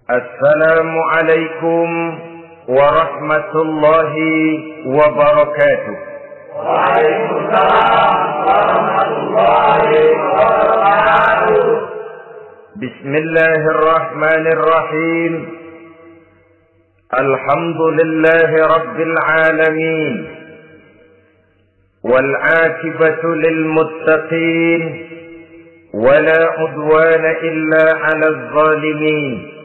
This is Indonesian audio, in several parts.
Assalamualaikum warahmatullahi wabarakatuh. Waalaikumsalam warahmatullahi wabarakatuh. Bismillahirrahmanirrahim. Alhamdulillahi rabbil alamin. Wal 'aqibatu lil muttaqin. ولا عدوان إلا على الظالمين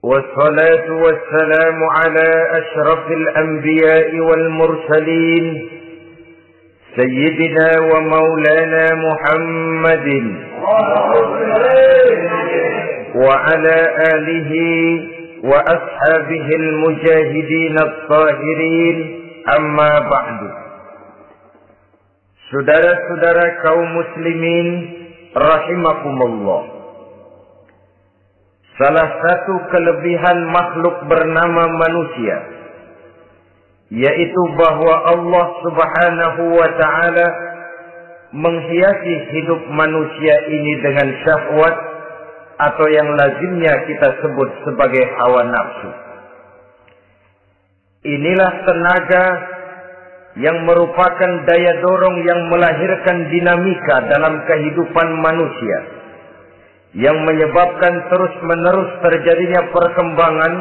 والصلاة والسلام على أشرف الأنبياء والمرسلين سيدنا ومولانا محمد وعلى آله وأصحابه المجاهدين الطاهرين أما بعد. Saudara-saudara kaum muslimin rahimakumullah. Salah satu kelebihan makhluk bernama manusia, yaitu bahwa Allah Subhanahu wa ta'ala menghiasi hidup manusia ini dengan syahwat atau yang lazimnya kita sebut sebagai hawa nafsu. Inilah tenaga yang merupakan daya dorong yang melahirkan dinamika dalam kehidupan manusia, yang menyebabkan terus-menerus terjadinya perkembangan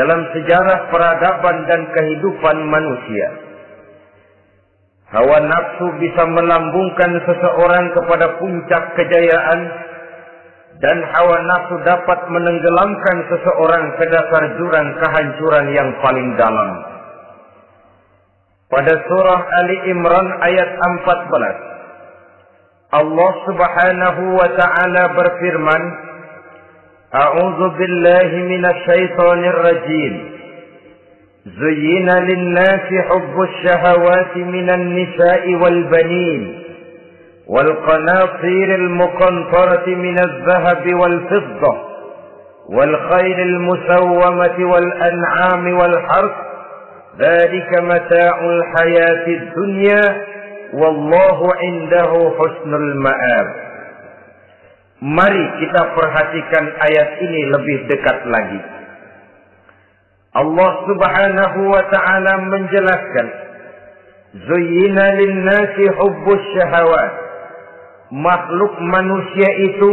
dalam sejarah peradaban dan kehidupan manusia. Hawa nafsu bisa melambungkan seseorang kepada puncak kejayaan, dan hawa nafsu dapat menenggelamkan seseorang ke dasar jurang kehancuran yang paling dalam. Pada surah Ali Imran ayat 14, Allah Subhanahu wa ta'ala berfirman, A'udzu billahi minasy syaithanir rajim. Zuyyina lin-nasi hubbus syahawati minan nisa'i wal banin wal qanatiril muqantarati minadh dhahabi wal fiddah wal khailil musawwamati wal an'ami wal harth. Dzalika mata'ul hayatid dunya wallahu 'indahu husnul ma'ab. Mari kita perhatikan ayat ini lebih dekat lagi. Allah Subhanahu wa ta'ala menjelaskan, Zuyyina lin-nasi hubbus syahawat. Makhluk manusia itu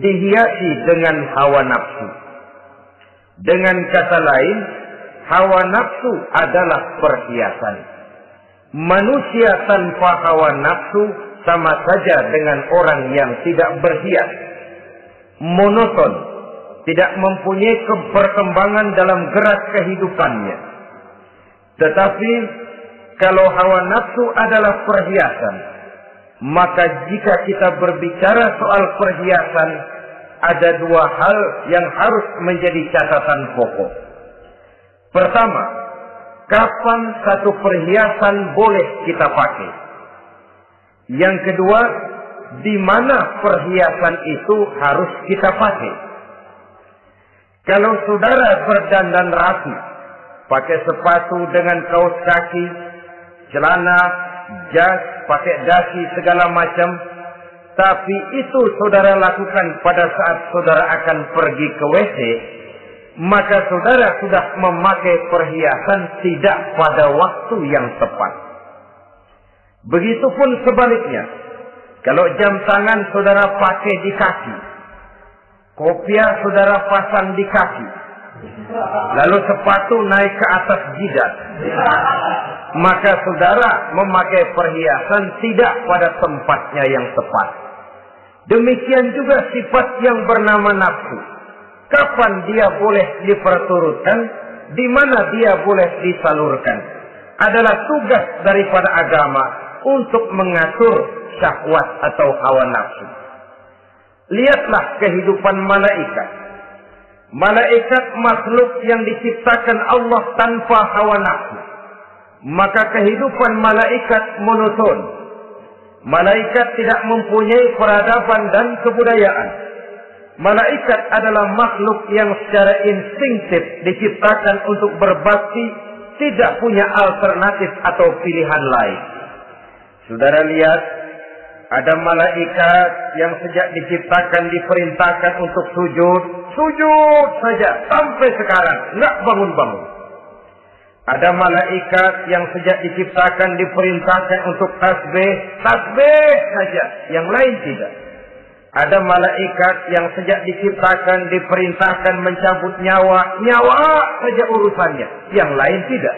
dihiasi dengan hawa nafsu. Dengan kata lain, hawa nafsu adalah perhiasan. Manusia tanpa hawa nafsu sama saja dengan orang yang tidak berhias, monoton, tidak mempunyai perkembangan dalam gerak kehidupannya. Tetapi kalau hawa nafsu adalah perhiasan, maka jika kita berbicara soal perhiasan, ada dua hal yang harus menjadi catatan pokok. Pertama, kapan satu perhiasan boleh kita pakai? Yang kedua, di mana perhiasan itu harus kita pakai? Kalau saudara berdandan rapi, pakai sepatu dengan kaos kaki, celana, jas, pakai dasi segala macam, tapi itu saudara lakukan pada saat saudara akan pergi ke WC, maka saudara sudah memakai perhiasan tidak pada waktu yang tepat. Begitupun sebaliknya, kalau jam tangan saudara pakai di kaki, kopiah saudara pasang di kaki, lalu sepatu naik ke atas jidat, maka saudara memakai perhiasan tidak pada tempatnya yang tepat. Demikian juga sifat yang bernama nafsu. Kapan dia boleh diperturutkan, di mana dia boleh disalurkan, adalah tugas daripada agama untuk mengatur syahwat atau hawa nafsu. Lihatlah kehidupan malaikat. Malaikat makhluk yang diciptakan Allah tanpa hawa nafsu. Maka kehidupan malaikat monoton. Malaikat tidak mempunyai peradaban dan kebudayaan. Malaikat adalah makhluk yang secara instinktif diciptakan untuk berbakti, tidak punya alternatif atau pilihan lain. Saudara lihat, ada malaikat yang sejak diciptakan diperintahkan untuk sujud, sujud saja sampai sekarang, nggak bangun-bangun. Ada malaikat yang sejak diciptakan diperintahkan untuk tasbih, tasbih saja, yang lain tidak. Ada malaikat yang sejak diciptakan diperintahkan mencabut nyawa, nyawa saja urusannya, yang lain tidak.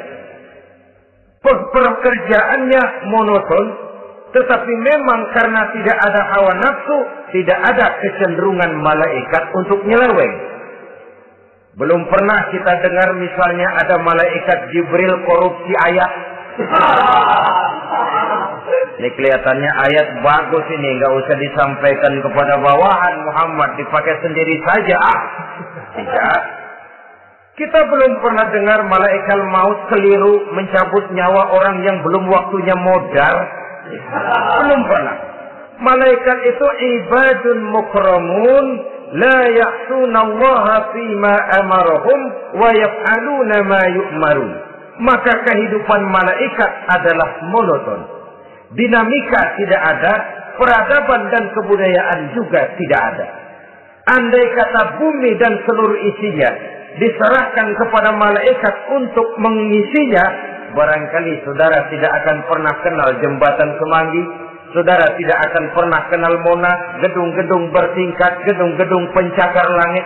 Pekerjaannya monoton, tetapi memang karena tidak ada hawa nafsu, tidak ada kecenderungan malaikat untuk nyeleweng. Belum pernah kita dengar misalnya ada malaikat Jibril korupsi ayat. Ini kelihatannya ayat bagus ini, nggak usah disampaikan kepada bawahan Muhammad, dipakai sendiri saja. Tidak. Kita belum pernah dengar malaikat maut keliru mencabut nyawa orang yang belum waktunya modal. Belum pernah. Malaikat itu ibadun mukramun, la ya'suna Allah fima amarahum wa yaf'aluna ma yu'marun. Maka kehidupan malaikat adalah monoton. Dinamika tidak ada, peradaban dan kebudayaan juga tidak ada. Andai kata bumi dan seluruh isinya diserahkan kepada malaikat untuk mengisinya, barangkali saudara tidak akan pernah kenal jembatan Semanggi, saudara tidak akan pernah kenal Monas, gedung-gedung bertingkat, gedung-gedung pencakar langit.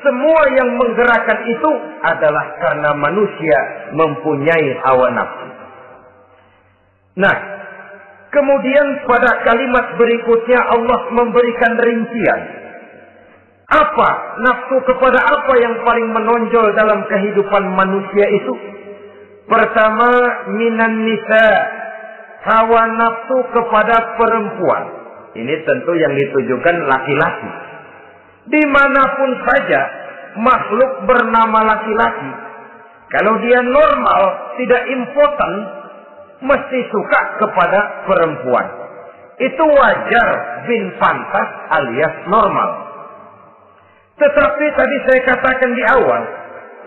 Semua yang menggerakkan itu adalah karena manusia mempunyai hawa nafsu. Nah, kemudian pada kalimat berikutnya Allah memberikan rincian. Apa nafsu kepada apa yang paling menonjol dalam kehidupan manusia itu? Pertama, minan nisa, hawa nafsu kepada perempuan. Ini tentu yang ditujukan laki-laki. Dimanapun saja makhluk bernama laki-laki, kalau dia normal, tidak impoten, mesti suka kepada perempuan. Itu wajar, bin pantas alias normal. Tetapi tadi saya katakan di awal,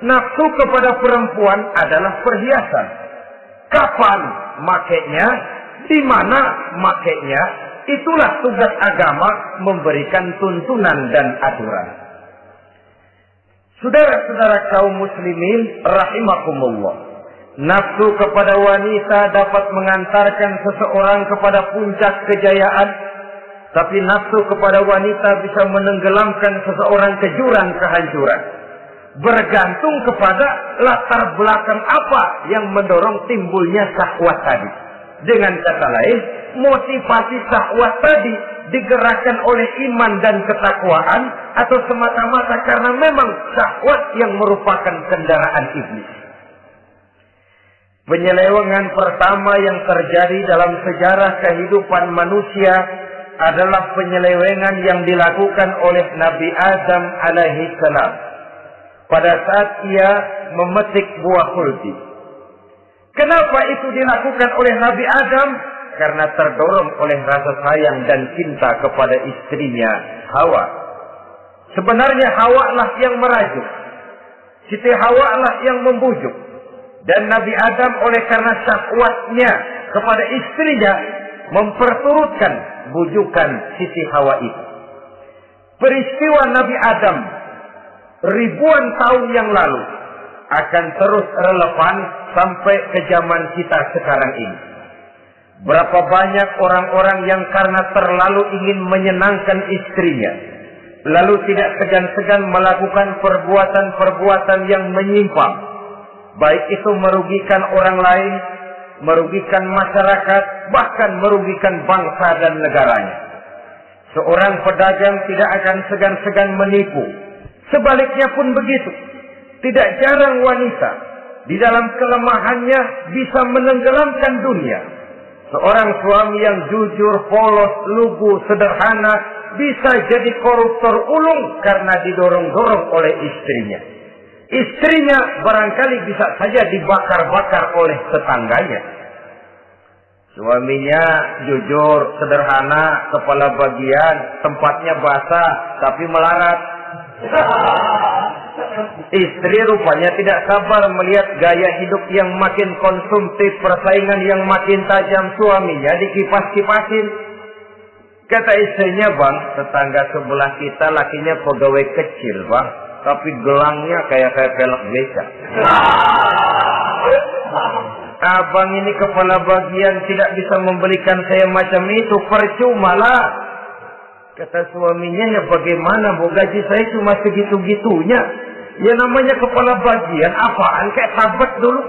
nafsu kepada perempuan adalah perhiasan. Kapan makainya, di mana makainya, itulah tugas agama memberikan tuntunan dan aturan. Saudara-saudara kaum muslimin rahimakumullah, nafsu kepada wanita dapat mengantarkan seseorang kepada puncak kejayaan, tapi nafsu kepada wanita bisa menenggelamkan seseorang ke jurang kehancuran. Bergantung kepada latar belakang apa yang mendorong timbulnya syahwat tadi. Dengan kata lain, motivasi syahwat tadi digerakkan oleh iman dan ketakwaan, atau semata-mata karena memang syahwat yang merupakan kendaraan iblis. Penyelewengan pertama yang terjadi dalam sejarah kehidupan manusia adalah penyelewengan yang dilakukan oleh Nabi Adam alaihi salam pada saat ia memetik buah khuldi. Kenapa itu dilakukan oleh Nabi Adam? Karena terdorong oleh rasa sayang dan cinta kepada istrinya Hawa. Sebenarnya Hawa lah yang merajuk, Siti Hawa lah yang membujuk, dan Nabi Adam oleh karena syahwatnya kepada istrinya memperturutkan bujukan Siti Hawa itu. Peristiwa Nabi Adam ribuan tahun yang lalu akan terus relevan sampai ke zaman kita sekarang ini. Berapa banyak orang-orang yang karena terlalu ingin menyenangkan istrinya, lalu tidak segan-segan melakukan perbuatan-perbuatan yang menyimpang, baik itu merugikan orang lain, merugikan masyarakat, bahkan merugikan bangsa dan negaranya. Seorang pedagang tidak akan segan-segan menipu. Sebaliknya pun begitu. Tidak jarang wanita di dalam kelemahannya bisa menenggelamkan dunia. Seorang suami yang jujur, polos, lugu, sederhana bisa jadi koruptor ulung karena didorong-dorong oleh istrinya. Istrinya barangkali bisa saja dibakar-bakar oleh tetangganya. Suaminya jujur, sederhana, kepala bagian, tempatnya basah, tapi melarat. Istri rupanya tidak sabar melihat gaya hidup yang makin konsumtif, persaingan yang makin tajam, suaminya dikipas-kipasin. Kata istrinya, bang, tetangga sebelah kita lakinya pegawai kecil, bang, tapi gelangnya kayak pelek beca. Abang ini kepala bagian tidak bisa membelikan saya macam itu, percuma lah. Kata suaminya, ya bagaimana, bu, gaji saya cuma segitu-gitunya. Ya namanya kepala bagian, apaan, kayak sahabat dulu.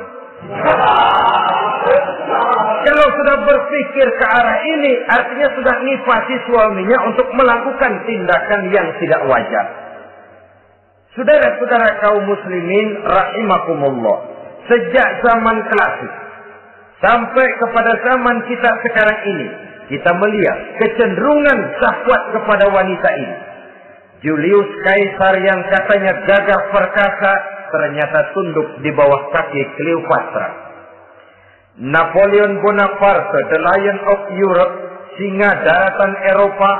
Kalau sudah berpikir ke arah ini, artinya sudah nifasi suaminya untuk melakukan tindakan yang tidak wajar. Saudara-saudara kaum muslimin rahimakumullah, sejak zaman klasik sampai kepada zaman kita sekarang ini, kita melihat kecenderungan syahwat kepada wanita ini. Julius Caesar yang katanya gagah perkasa, ternyata tunduk di bawah kaki Cleopatra. Napoleon Bonaparte, the Lion of Europe, singa daratan Eropa,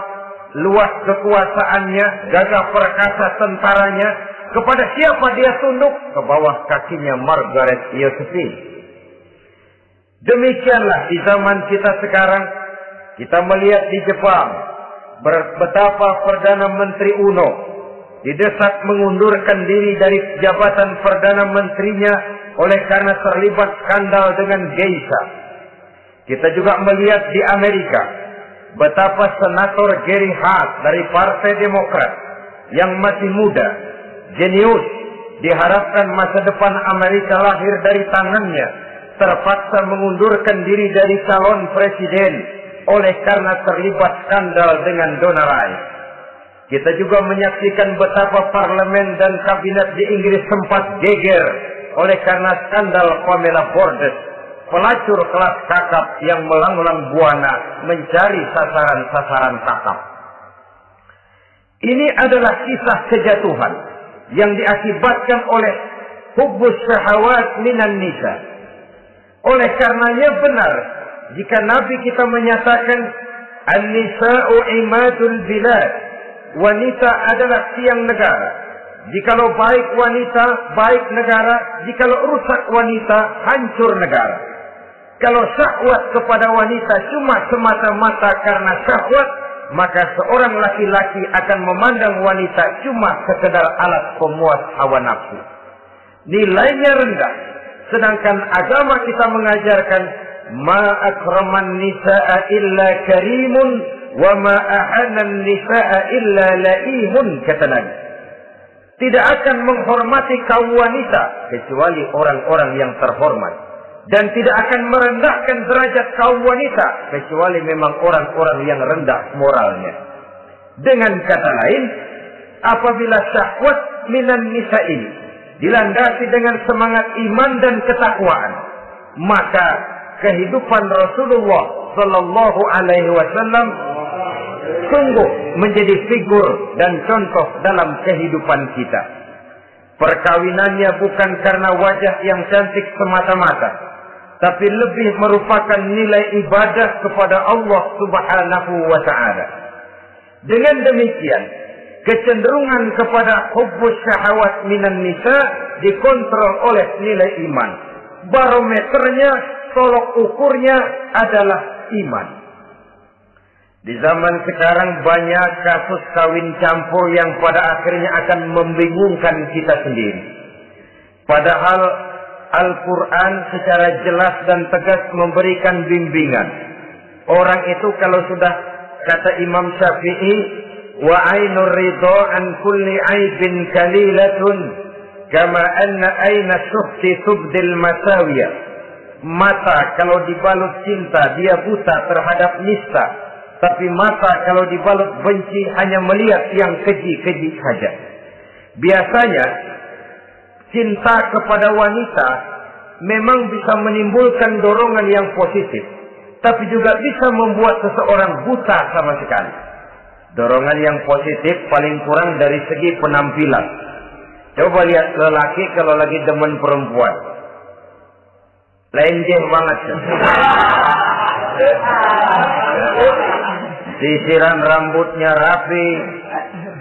luas kekuasaannya, gagah perkasa tentaranya, kepada siapa dia tunduk? Ke bawah kakinya Margaret Josephine. Demikianlah di zaman kita sekarang, kita melihat di Jepang, betapa Perdana Menteri Uno didesak mengundurkan diri dari jabatan Perdana Menterinya oleh karena terlibat skandal dengan geisha. Kita juga melihat di Amerika betapa Senator Gary Hart dari Partai Demokrat yang masih muda, jenius, diharapkan masa depan Amerika lahir dari tangannya, terpaksa mengundurkan diri dari calon presiden oleh karena terlibat skandal dengan donor Rice. Kita juga menyaksikan betapa parlemen dan kabinet di Inggris sempat geger oleh karena skandal Pamela Bordes, pelacur kelas kakap yang melanglang buana mencari sasaran-sasaran kakap. Ini adalah kisah kejatuhan yang diakibatkan oleh hubbus syahawat minan nisa. Oleh karenanya benar jika Nabi kita menyatakan an-nisa'u imadul bilad, wanita adalah tiang negara. Jikalau baik wanita, baik negara. Jikalau rusak wanita, hancur negara. Kalau syahwat kepada wanita cuma semata-mata karena syahwat, maka seorang laki-laki akan memandang wanita cuma sekedar alat pemuas hawa nafsu. Nilainya rendah. Sedangkan agama kita mengajarkan ma akraman nisa'a illa karimun wa ma ahanan nisa'a illa laimun, kata Nabi. Tidak akan menghormati kaum wanita kecuali orang-orang yang terhormat, dan tidak akan merendahkan derajat kaum wanita kecuali memang orang-orang yang rendah moralnya. Dengan kata lain, apabila syahwat minan nisa ini dilandasi dengan semangat iman dan ketakwaan, maka kehidupan Rasulullah sallallahu alaihi wasallam sungguh menjadi figur dan contoh dalam kehidupan kita. Perkawinannya bukan karena wajah yang cantik semata-mata, tapi lebih merupakan nilai ibadah kepada Allah Subhanahu wa ta'ala. Dengan demikian, kecenderungan kepada hubbus syahawat minan nisa dikontrol oleh nilai iman. Barometernya, tolok ukurnya adalah iman. Di zaman sekarang banyak kasus kawin campur yang pada akhirnya akan membingungkan kita sendiri. Padahal Al-Quran secara jelas dan tegas memberikan bimbingan. Orang itu kalau sudah, kata Imam Syafi'i, wa ainur ridha an kulli aibin kalilatun kama anna aina syuhti tubdil masawiya. Mata kalau dibalut cinta dia buta terhadap nista, tapi mata kalau dibalut benci hanya melihat yang keji-keji saja. Biasanya cinta kepada wanita memang bisa menimbulkan dorongan yang positif, tapi juga bisa membuat seseorang buta sama sekali. Dorongan yang positif paling kurang dari segi penampilan. Coba lihat lelaki kalau lagi demen perempuan, lenjeh banget. Sisiran rambutnya rapi,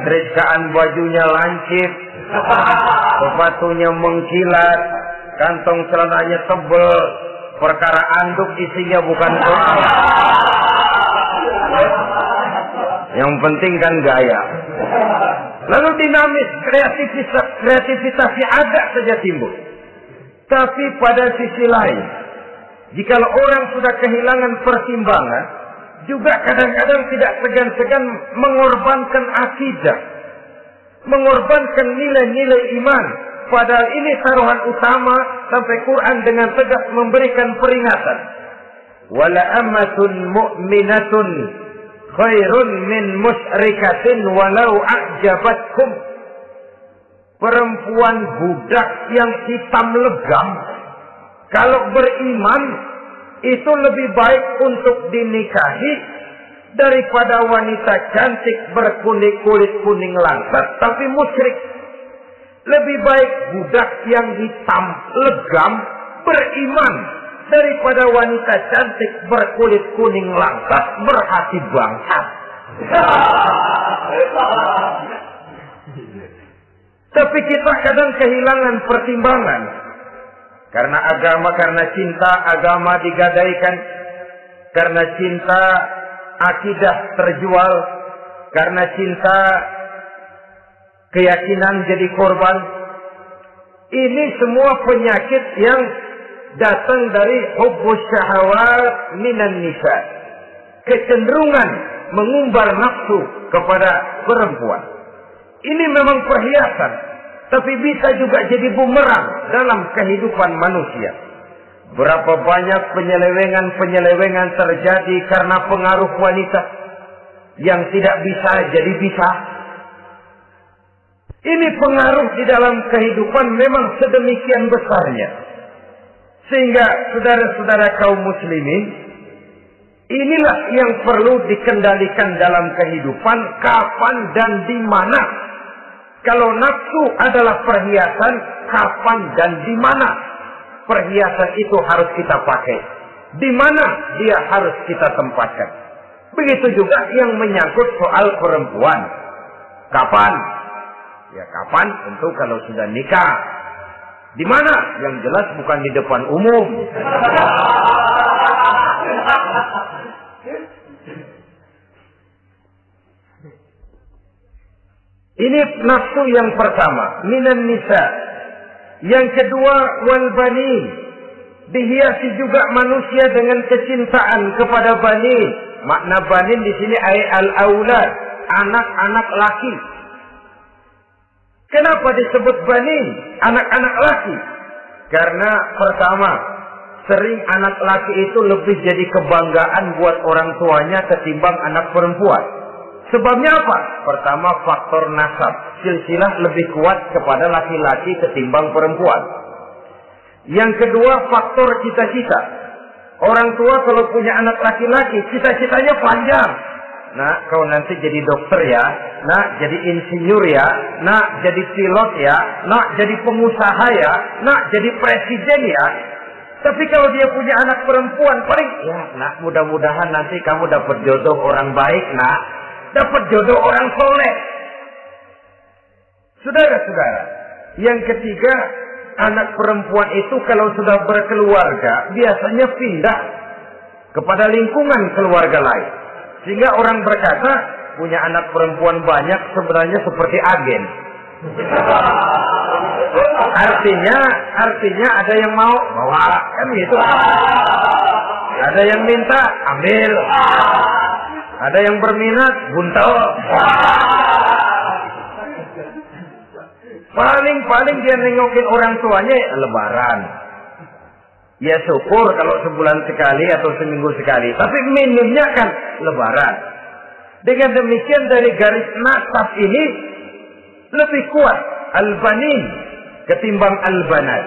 terikaan bajunya lancip, sepatunya mengkilat, kantong celananya tebel, perkara anduk isinya bukan soal. Yang penting kan gaya. Lalu dinamis, kreativitasnya agak saja timbul. Tapi pada sisi lain, jika orang sudah kehilangan pertimbangan, juga kadang-kadang tidak segan-segan mengorbankan akidah, mengorbankan nilai-nilai iman. Padahal ini taruhan utama, sampai Quran dengan tegas memberikan peringatan. Wala ammatun mu'minatun khairun min musyrikatin walau a'jabatkum. Perempuan budak yang hitam legam, kalau beriman, itu lebih baik untuk dinikahi daripada wanita cantik berkulit kuning langsat tapi musyrik. Lebih baik budak yang hitam legam beriman daripada wanita cantik berkulit kuning langsat berhati bangsat. Tapi kita kadang kehilangan pertimbangan. Karena agama, karena cinta agama digadaikan. Karena cinta akidah terjual. Karena cinta keyakinan jadi korban. Ini semua penyakit yang datang dari hubbus syahawat minan nisa. Kecenderungan mengumbar nafsu kepada perempuan. Ini memang perhiasan, tapi bisa juga jadi bumerang dalam kehidupan manusia. Berapa banyak penyelewengan terjadi karena pengaruh wanita yang tidak bisa jadi bisa. Ini pengaruh di dalam kehidupan memang sedemikian besarnya. Sehingga saudara-saudara kaum muslimin, inilah yang perlu dikendalikan dalam kehidupan, kapan dan di mana. Kalau nafsu adalah perhiasan, kapan dan di mana perhiasan itu harus kita pakai. Di mana dia harus kita tempatkan. Begitu juga yang menyangkut soal perempuan. Kapan? Ya kapan? Tentu kalau sudah nikah. Di mana? Yang jelas bukan di depan umum. Ini nafsu yang pertama, minan nisa. Yang kedua, wal banin. Dihiasi juga manusia dengan kecintaan kepada banin. Makna banin di sini al-aulad, anak-anak laki. Kenapa disebut banin, anak-anak laki? Karena pertama, sering anak laki itu lebih jadi kebanggaan buat orang tuanya ketimbang anak perempuan. Sebabnya apa? Pertama, faktor nasab. Silsilah lebih kuat kepada laki-laki ketimbang perempuan. Yang kedua, faktor cita-cita. Orang tua kalau punya anak laki-laki, cita-citanya panjang. Nah, kau nanti jadi dokter ya. Nah, jadi insinyur ya. Nah, jadi pilot ya. Nah, jadi pengusaha ya. Nah, jadi presiden ya. Tapi kalau dia punya anak perempuan, paling, ya, nak, mudah-mudahan nanti kamu dapat jodoh orang baik, nak. Dapat jodoh orang soleh. Saudara-saudara, yang ketiga, anak perempuan itu kalau sudah berkeluarga, biasanya pindah kepada lingkungan keluarga lain. Sehingga orang berkata, punya anak perempuan banyak sebenarnya seperti agen. Artinya ada yang mau bawa, kan gitu. Ada yang minta, ambil. Ada yang berminat, buntel. Paling dia nengokin orang tuanya lebaran. Ya syukur kalau sebulan sekali atau seminggu sekali. Tapi minimnya kan lebaran. Dengan demikian dari garis nasab ini lebih kuat al-banin ketimbang al-banat.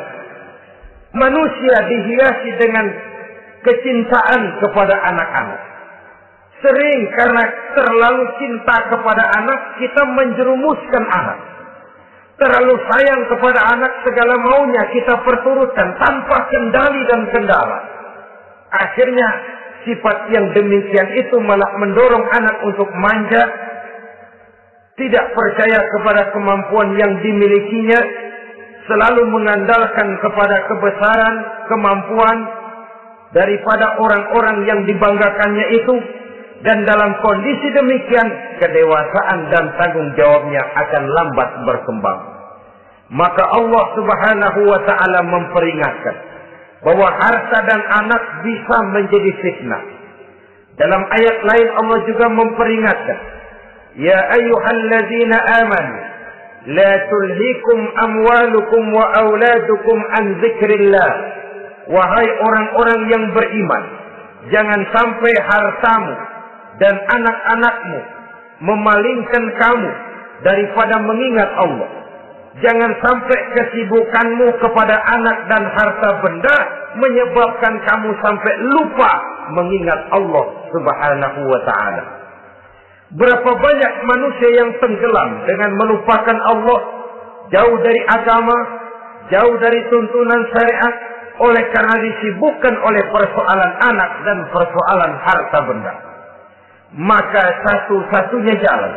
Manusia dihiasi dengan kecintaan kepada anak-anak. Sering karena terlalu cinta kepada anak, kita menjerumuskan anak. Terlalu sayang kepada anak, segala maunya kita perturutkan tanpa kendali dan kendala. Akhirnya sifat yang demikian itu malah mendorong anak untuk manja, tidak percaya kepada kemampuan yang dimilikinya, selalu mengandalkan kepada kebesaran, kemampuan daripada orang-orang yang dibanggakannya itu. Dan dalam kondisi demikian, kedewasaan dan tanggung jawabnya akan lambat berkembang. Maka Allah Subhanahu wa ta'ala memperingatkan bahwa harta dan anak bisa menjadi fitnah. Dalam ayat lain Allah juga memperingatkan, ya ayyuhalladzina amanu la tulhikum amwalukum wa auladukum an dzikrillah. Wahai orang-orang yang beriman, jangan sampai hartamu dan anak-anakmu memalingkan kamu daripada mengingat Allah. Jangan sampai kesibukanmu kepada anak dan harta benda menyebabkan kamu sampai lupa mengingat Allah Subhanahu wa ta'ala. Berapa banyak manusia yang tenggelam dengan melupakan Allah, jauh dari agama, jauh dari tuntunan syariat, oleh karena disibukkan oleh persoalan anak dan persoalan harta benda. Maka satu-satunya jalan,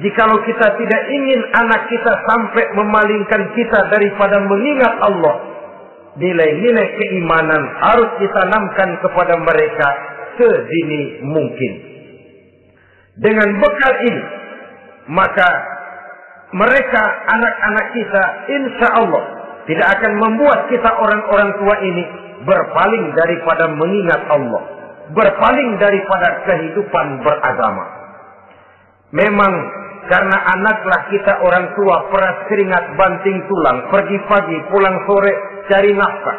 jikalau kita tidak ingin anak kita sampai memalingkan kita daripada mengingat Allah, nilai-nilai keimanan harus ditanamkan kepada mereka sedini mungkin. Dengan bekal ini, maka mereka, anak-anak kita, insya Allah tidak akan membuat kita orang-orang tua ini berpaling daripada mengingat Allah, berpaling daripada kehidupan beragama. Memang karena anaklah kita orang tua peras keringat banting tulang, pergi pagi pulang sore cari nafkah.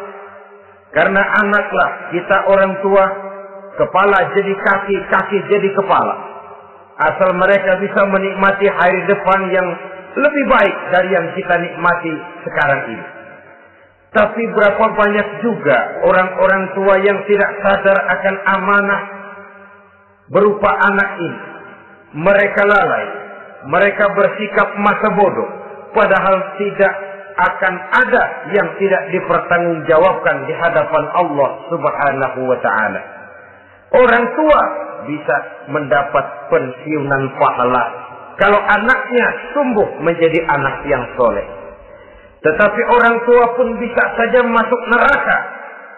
Karena anaklah kita orang tua kepala jadi kaki, kaki jadi kepala. Asal mereka bisa menikmati hari depan yang lebih baik dari yang kita nikmati sekarang ini. Tapi berapa banyak juga orang-orang tua yang tidak sadar akan amanah berupa anak ini. Mereka lalai, mereka bersikap masa bodoh, padahal tidak akan ada yang tidak dipertanggungjawabkan di hadapan Allah Subhanahu wa ta'ala. Orang tua bisa mendapat pensiunan pahala kalau anaknya tumbuh menjadi anak yang soleh. Tetapi orang tua pun bisa saja masuk neraka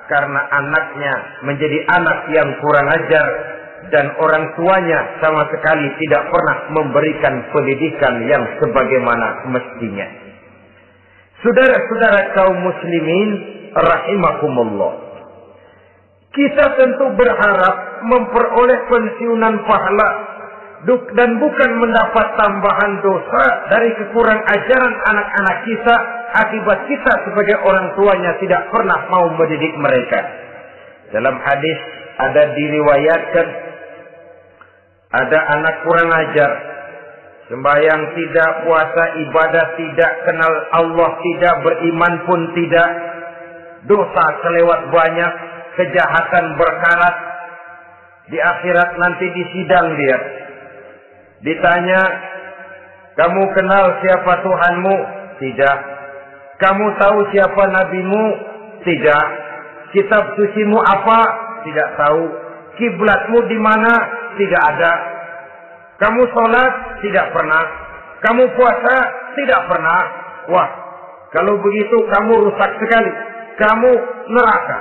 karena anaknya menjadi anak yang kurang ajar dan orang tuanya sama sekali tidak pernah memberikan pendidikan yang sebagaimana mestinya. Saudara-saudara kaum muslimin rahimakumullah, kita tentu berharap memperoleh pensiunan pahala dan bukan mendapat tambahan dosa dari kekurang ajaran anak-anak kita akibat kita sebagai orang tuanya tidak pernah mau mendidik mereka. Dalam hadis ada diriwayatkan, ada anak kurang ajar, sembahyang tidak, puasa ibadah tidak, kenal Allah tidak, beriman pun tidak, dosa kelewat banyak, kejahatan berkarat. Di akhirat nanti disidang dia, ditanya, kamu kenal siapa Tuhanmu? Tidak. Kamu tahu siapa nabimu? Tidak. Kitab sucimu apa? Tidak tahu. Kiblatmu di mana? Tidak ada. Kamu sholat? Tidak pernah. Kamu puasa? Tidak pernah. Wah, kalau begitu kamu rusak sekali. Kamu neraka.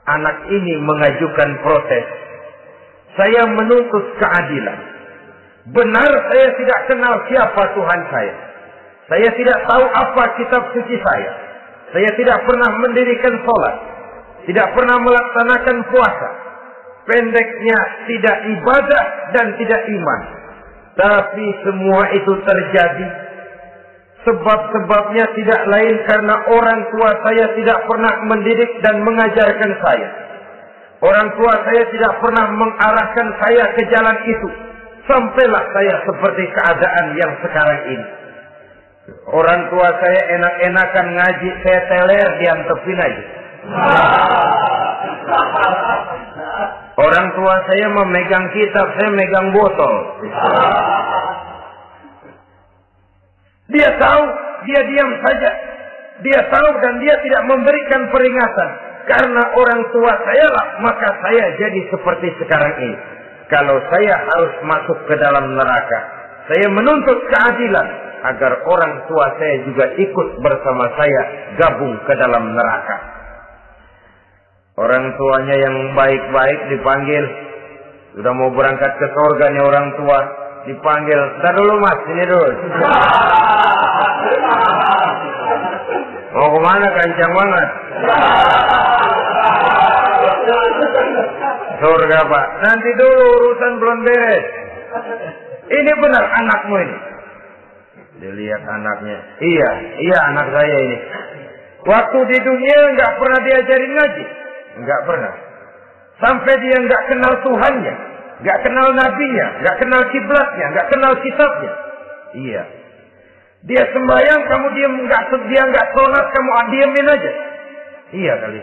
Anak ini mengajukan protes. Saya menuntut keadilan. Benar saya tidak kenal siapa Tuhan saya. Saya tidak tahu apa kitab suci saya. Saya tidak pernah mendirikan sholat. Tidak pernah melaksanakan puasa. Pendeknya tidak ibadah dan tidak iman. Tapi semua itu terjadi. Sebab-sebabnya tidak lain karena orang tua saya tidak pernah mendidik dan mengajarkan saya. Orang tua saya tidak pernah mengarahkan saya ke jalan itu. Sampailah saya seperti keadaan yang sekarang ini. Orang tua saya enak-enakan ngaji, saya teler diantepin aja. Orang tua saya memegang kitab, saya megang botol. Dia tahu, dia diam saja. Dia tahu dan dia tidak memberikan peringatan. Karena orang tua saya lah, maka saya jadi seperti sekarang ini. Kalau saya harus masuk ke dalam neraka, saya menuntut keadilan agar orang tua saya juga ikut bersama saya gabung ke dalam neraka. Orang tuanya yang baik-baik dipanggil, Sudah mau berangkat ke surga nih orang tua, dipanggil, "Ntar dulu mas, ini dulu." Mau kemana, kencang banget? Surga pak, nanti dulu urusan belum beres. Ini benar anakmu ini. Dilihat anaknya, iya anak saya ini. Waktu di dunia nggak pernah diajarin ngaji, nggak pernah. Sampai dia nggak kenal Tuhannya, nggak kenal nabinya, nggak kenal kiblatnya, nggak kenal kitabnya. Iya. Dia sembahyang, kamu dia nggak sholat, kamu diamin aja. Iya kali.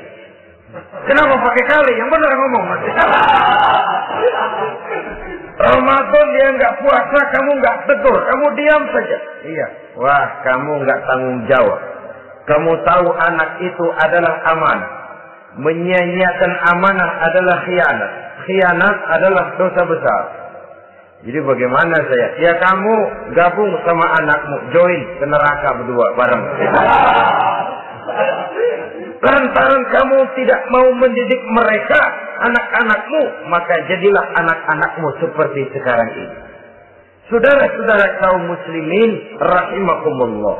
Kenapa pakai kali? Yang benar ngomong mas. Ramadan dia nggak puasa, kamu nggak tegur, kamu diam saja. Iya. Wah, kamu nggak tanggung jawab. Kamu tahu anak itu adalah amanah. Menyia-nyiakan amanah adalah khianat. Khianat adalah dosa besar. Jadi bagaimana saya? Ya kamu gabung sama anakmu, join ke neraka berdua bareng. Lantaran kamu tidak mau mendidik mereka, anak-anakmu, maka jadilah anak-anakmu seperti sekarang ini. Saudara-saudara kaum muslimin rahimakumullah.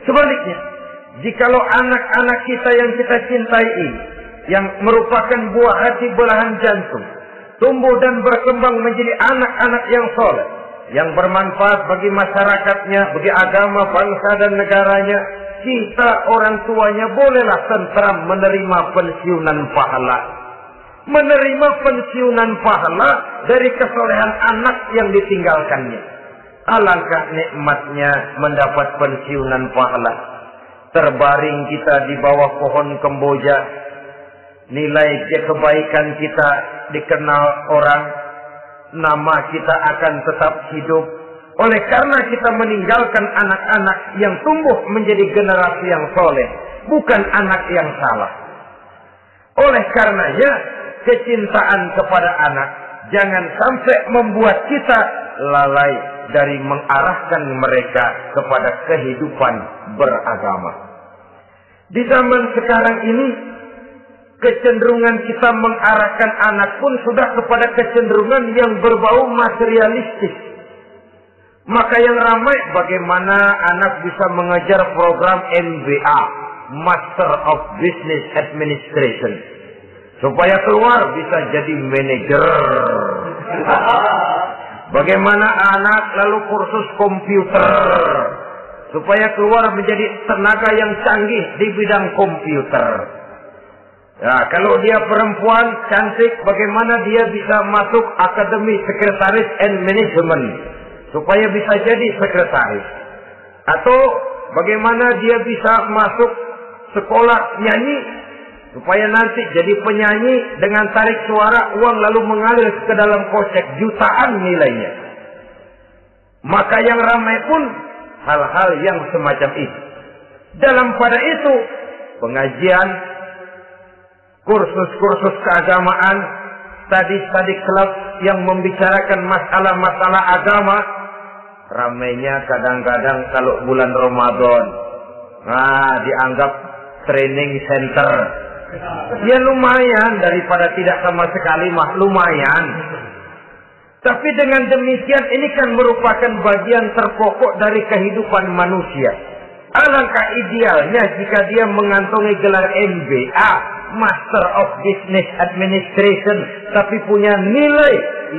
Sebaliknya, jikalau anak-anak kita yang kita cintai ini, yang merupakan buah hati belahan jantung, tumbuh dan berkembang menjadi anak-anak yang soleh, yang bermanfaat bagi masyarakatnya, bagi agama, bangsa dan negaranya, kita orang tuanya bolehlah tentram menerima pensiunan pahala. Menerima pensiunan pahala dari kesolehan anak yang ditinggalkannya. Alangkah nikmatnya mendapat pensiunan pahala. Terbaring kita di bawah pohon kemboja, nilai kebaikan kita dikenal orang, nama kita akan tetap hidup. Oleh karena kita meninggalkan anak-anak yang tumbuh menjadi generasi yang soleh, bukan anak yang salah. Oleh karenanya, kecintaan kepada anak jangan sampai membuat kita lalai dari mengarahkan mereka kepada kehidupan beragama. Di zaman sekarang ini, kecenderungan kita mengarahkan anak pun sudah kepada kecenderungan yang berbau materialistis. Maka yang ramai bagaimana anak bisa mengejar program MBA, Master of Business Administration, supaya keluar bisa jadi manajer. Bagaimana anak lalu kursus komputer, supaya keluar menjadi tenaga yang canggih di bidang komputer. Ya, kalau dia perempuan cantik, bagaimana dia bisa masuk Akademi Sekretaris and Management, supaya bisa jadi sekretaris. Atau bagaimana dia bisa masuk sekolah nyanyi, supaya nanti jadi penyanyi dengan tarik suara, uang lalu mengalir ke dalam kocek jutaan nilainya. Maka yang ramai pun hal-hal yang semacam itu. Dalam pada itu, pengajian, kursus-kursus keagamaan, study club yang membicarakan masalah-masalah agama, ramainya kadang-kadang kalau bulan Ramadan, dianggap training center. Ya lumayan, daripada tidak sama sekali mah lumayan. Tapi dengan demikian ini kan merupakan bagian terpokok dari kehidupan manusia. Alangkah idealnya jika dia mengantongi gelar MBA, Master of Business Administration, tapi punya nilai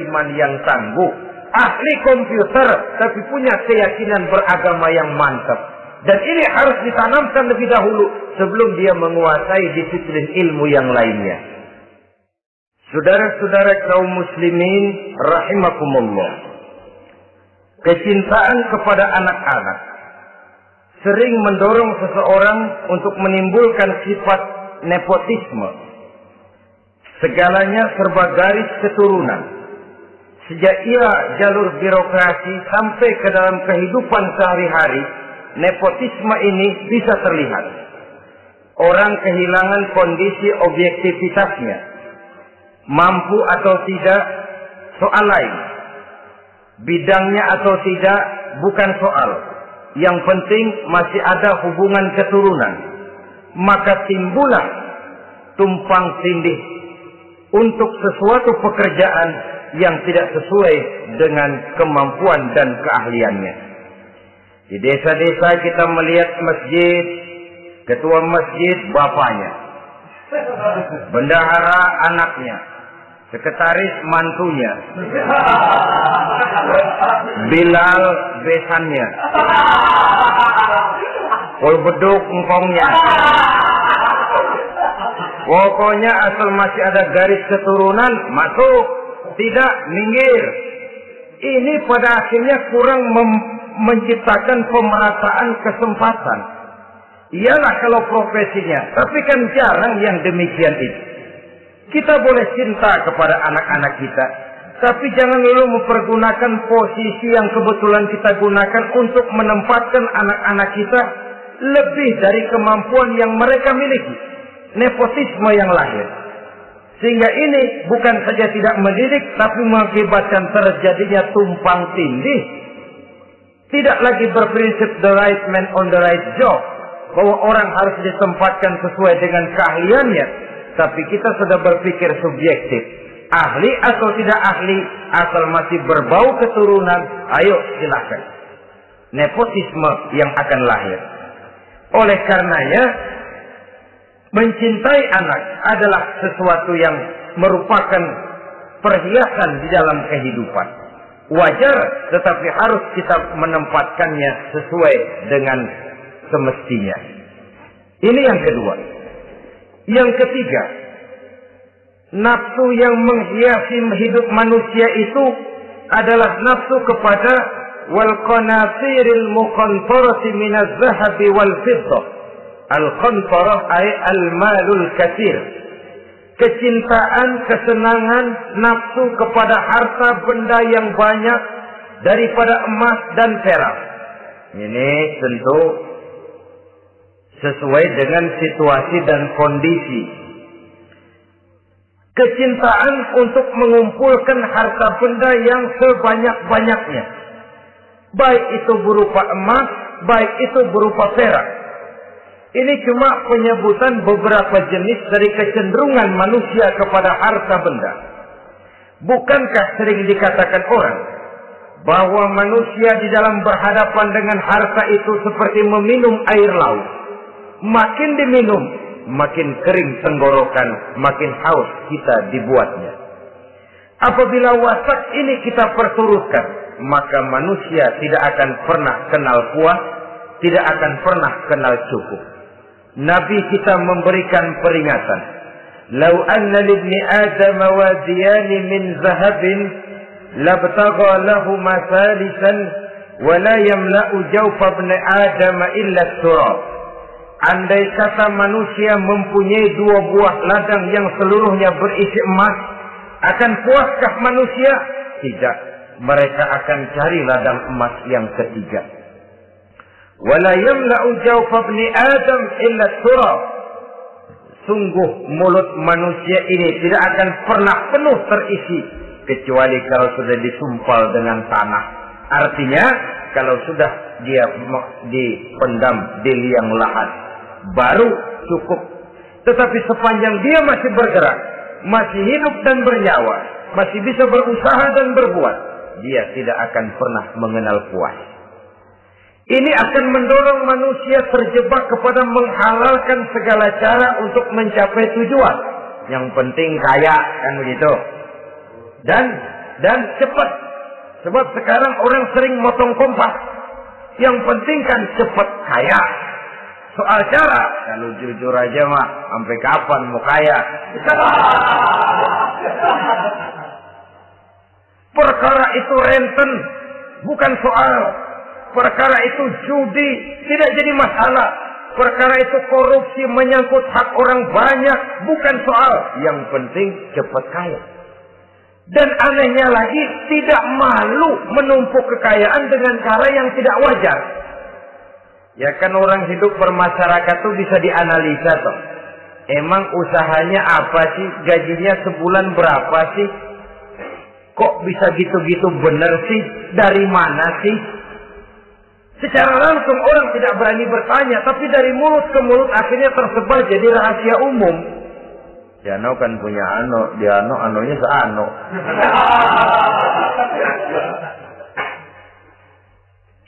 iman yang tangguh, ahli komputer, tapi punya keyakinan beragama yang mantap. Dan ini harus ditanamkan lebih dahulu sebelum dia menguasai disiplin ilmu yang lainnya. Saudara-saudara kaum muslimin rahimakumullah, kecintaan kepada anak-anak sering mendorong seseorang untuk menimbulkan sifat nepotisme. Segalanya serba garis keturunan. Sejak ia jalur birokrasi sampai ke dalam kehidupan sehari-hari, nepotisme ini bisa terlihat. Orang kehilangan kondisi objektivitasnya. Mampu atau tidak, soal lain. Bidangnya atau tidak, bukan soal. Yang penting masih ada hubungan keturunan. Maka timbullah tumpang tindih untuk sesuatu pekerjaan yang tidak sesuai dengan kemampuan dan keahliannya. Di desa-desa kita melihat masjid, ketua masjid bapaknya, bendahara anaknya, sekretaris mantunya, Bilal besannya, Polbeduk engkongnya. Pokoknya asal masih ada garis keturunan, masuk. Tidak, minggir. Ini pada akhirnya kurang menciptakan pemerataan kesempatan. Iyalah kalau profesinya, tapi kan jarang yang demikian itu. Kita boleh cinta kepada anak-anak kita, tapi jangan lalu mempergunakan posisi yang kebetulan kita gunakan untuk menempatkan anak-anak kita lebih dari kemampuan yang mereka miliki. Nepotisme yang lahir. Sehingga ini bukan saja tidak mendidik, tapi mengakibatkan terjadinya tumpang tindih. Tidak lagi berprinsip the right man on the right job, bahwa orang harus ditempatkan sesuai dengan keahliannya, tapi kita sudah berpikir subjektif. Ahli atau tidak ahli, asal masih berbau keturunan, ayo silakan. Nepotisme yang akan lahir. Oleh karenanya, mencintai anak adalah sesuatu yang merupakan perhiasan di dalam kehidupan. Wajar, tetapi harus kita menempatkannya sesuai dengan semestinya. Ini yang kedua. Yang ketiga, nafsu yang menghiasi hidup manusia itu adalah nafsu kepada wal qanatiril muqantarati minaz zahabi wal fiddah. Al-qantarah ay al-malul katsir. Kecintaan, kesenangan, nafsu kepada harta benda yang banyak daripada emas dan perak. Ini tentu sesuai dengan situasi dan kondisi. Kecintaan untuk mengumpulkan harta benda yang sebanyak-banyaknya. Baik itu berupa emas, baik itu berupa perak. Ini cuma penyebutan beberapa jenis dari kecenderungan manusia kepada harta benda. Bukankah sering dikatakan orang bahwa manusia di dalam berhadapan dengan harta itu seperti meminum air laut. Makin diminum, makin kering tenggorokan, makin haus kita dibuatnya. Apabila watak ini kita perturutkan, maka manusia tidak akan pernah kenal puas, tidak akan pernah kenal cukup. Nabi kita memberikan peringatan. Lau anna libni Adam wadiyani min zahabin labtagha lahu masalisan wa la yamla'u jawfa ibn Adam illa turab. Andai kata manusia mempunyai dua buah ladang yang seluruhnya berisi emas, akan puaskah manusia? Tidak. Mereka akan cari ladang emas yang ketiga. Wala yamla'u jawfa ibni Adam illa turab. Sungguh mulut manusia ini tidak akan pernah penuh terisi kecuali kalau sudah disumpal dengan tanah. Artinya kalau sudah dia dipendam di liang lahat baru cukup. Tetapi sepanjang dia masih bergerak, masih hidup dan bernyawa, masih bisa berusaha dan berbuat, dia tidak akan pernah mengenal puas. Ini akan mendorong manusia terjebak kepada menghalalkan segala cara untuk mencapai tujuan. Yang penting kaya, kan begitu. Dan cepat. Sebab sekarang orang sering motong kompas. Yang penting kan cepat kaya. Soal cara, kalau jujur aja mah, sampai kapan mau kaya? Perkara itu renten, bukan soal. Perkara itu judi, tidak jadi masalah. Perkara itu korupsi menyangkut hak orang banyak, bukan soal. Yang penting cepat kaya. Dan anehnya lagi, tidak malu menumpuk kekayaan dengan cara yang tidak wajar. Ya kan orang hidup bermasyarakat itu bisa dianalisa toh. Emang usahanya apa sih? Gajinya sebulan berapa sih? Kok bisa gitu-gitu bener sih? Dari mana sih? Secara langsung orang tidak berani bertanya, tapi dari mulut ke mulut akhirnya tersebar jadi rahasia umum. Jano kan punya ano, dia anonya seano.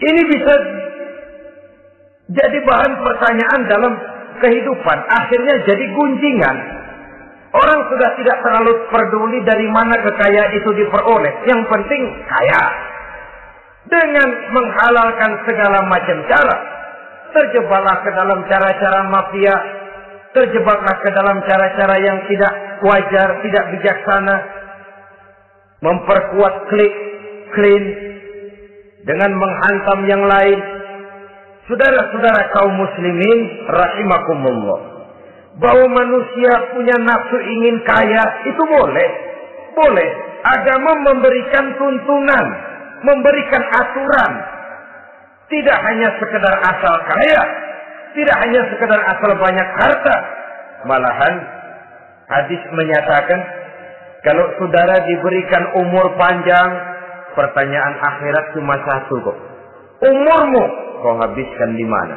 Ini bisa jadi bahan pertanyaan dalam kehidupan. Akhirnya jadi gunjingan. Orang sudah tidak terlalu peduli dari mana kekayaan itu diperoleh. Yang penting kaya. Dengan menghalalkan segala macam cara. Terjebaklah ke dalam cara-cara mafia. Terjebaklah ke dalam cara-cara yang tidak wajar, tidak bijaksana. Memperkuat klik, clean. Dengan menghantam yang lain. Saudara-saudara kaum muslimin rahimakumullah. Bahwa manusia punya nafsu ingin kaya, itu boleh. Boleh. Agama memberikan tuntunan. Memberikan aturan. Tidak hanya sekedar asal kaya. Tidak hanya sekedar asal banyak harta. Malahan hadis menyatakan, kalau saudara diberikan umur panjang, pertanyaan akhirat cuma satu kok. Umurmu kau habiskan di mana?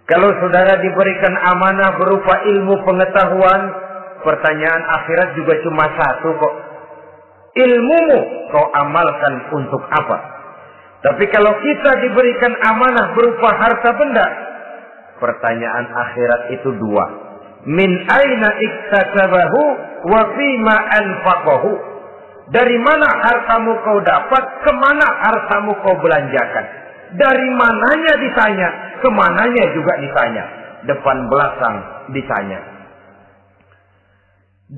Kalau saudara diberikan amanah berupa ilmu pengetahuan, pertanyaan akhirat juga cuma satu kok. Ilmumu kau amalkan untuk apa? Tapi kalau kita diberikan amanah berupa harta benda, pertanyaan akhirat itu dua. Min aina iktasabahu wa fima anfaqahu. Dari mana hartamu kau dapat, kemana hartamu kau belanjakan. Dari mananya ditanya, kemananya juga ditanya. Depan belakang ditanya.